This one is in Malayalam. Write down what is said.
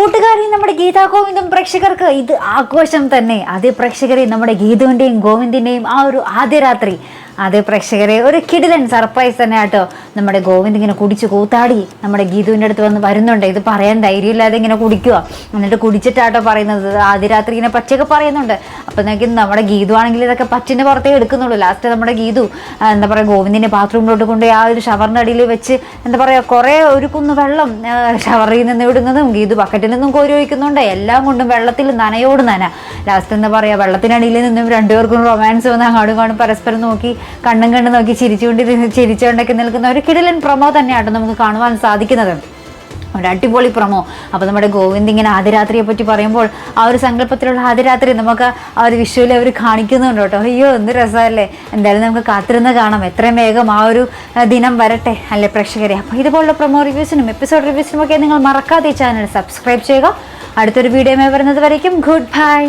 കൂട്ടുകാരി നമ്മുടെ ഗീതാ ഗോവിന്ദം പ്രേക്ഷകർക്ക് ഇത് ആഘോഷം തന്നെ. അതേ പ്രേക്ഷകരെ, നമ്മുടെ ഗീതുവിൻ്റെയും ഗോവിന്ദിൻ്റെയും ആ ഒരു ആദ്യ രാത്രി, അതേ പ്രേക്ഷകരെ, ഒരു കിടിലൻ സർപ്രൈസ് തന്നെ ആട്ടോ. നമ്മുടെ ഗോവിന്ദ് ഇങ്ങനെ കുടിച്ച് കൂത്താടി നമ്മുടെ ഗീതുവിൻ്റെ അടുത്ത് വന്ന് വരുന്നുണ്ട്. ഇത് പറയാൻ ധൈര്യമില്ലാതെ ഇങ്ങനെ കുടിക്കുക. എന്നിട്ട് കുടിച്ചിട്ടാട്ടോ പറയുന്നത്. ആദ്യ രാത്രി ഇങ്ങനെ പച്ചയൊക്കെ പറയുന്നുണ്ട്. അപ്പം നോക്കി നമ്മുടെ ഗീതു ആണെങ്കിൽ ഇതൊക്കെ പറ്റിന് പുറത്തേ എടുക്കുന്നുള്ളൂ. ലാസ്റ്റ് നമ്മുടെ ഗീതു എന്താ പറയുക, ഗോവിന്ദിൻ്റെ ബാത്റൂമിലോട്ട് കൊണ്ട് ആ ഒരു ഷവറിൻ്റെ അടിയിൽ വെച്ച് എന്താ പറയുക, കുറേ ഒരു കുന്ന് വെള്ളം ഷവറിൽ നിന്ന് ഇടുന്നതും ഗീതു ബക്കറ്റിൽ നിന്നും കോരി ഒഴിക്കുന്നുണ്ട്. എല്ലാം കൊണ്ടും വെള്ളത്തിൽ നനയോട് നന. ലാസ്റ്റ് എന്താ പറയുക, വെള്ളത്തിനടിയിൽ നിന്നും രണ്ടുപേർക്കും റൊമാൻസ് വന്ന് അങ്ങോട്ടും ഇങ്ങോട്ടും പരസ്പരം നോക്കി കണ്ണും കണ്ട് നോക്കി ചിരിച്ചുകൊണ്ടൊക്കെ നിൽക്കുന്ന ഒരു കിടിലൻ പ്രൊമോ തന്നെയാട്ടോ നമുക്ക് കാണുവാൻ സാധിക്കുന്നത്. ഒരു അടിപൊളി പ്രൊമോ. അപ്പോൾ നമ്മുടെ ഗോവിന്ദ് ഇങ്ങനെ ആദ്യരാത്രിയെ പറ്റി പറയുമ്പോൾ ആ ഒരു സങ്കല്പത്തിലുള്ള ആദ്യരാത്രി നമുക്ക് ആ ഒരു വിഷ്വലി അവർ കാണിക്കുന്നുണ്ട് കേട്ടോ. അയ്യോ, എന്ത് രസമല്ലേ. എന്തായാലും നമുക്ക് കാത്തിരുന്ന് കാണാം എത്രയും വേഗം ആ ഒരു ദിനം വരട്ടെ അല്ലേ പ്രേക്ഷകരെ. അപ്പോൾ ഇതുപോലുള്ള പ്രൊമോ റിവ്യൂസിനും എപ്പിസോഡ് റിവ്യൂസിനും ഒക്കെ നിങ്ങൾ മറക്കാതെ ചാനൽ സബ്സ്ക്രൈബ് ചെയ്യുക. അടുത്തൊരു വീഡിയോ വരുന്നത് വരയ്ക്കും ഗുഡ് ബൈ.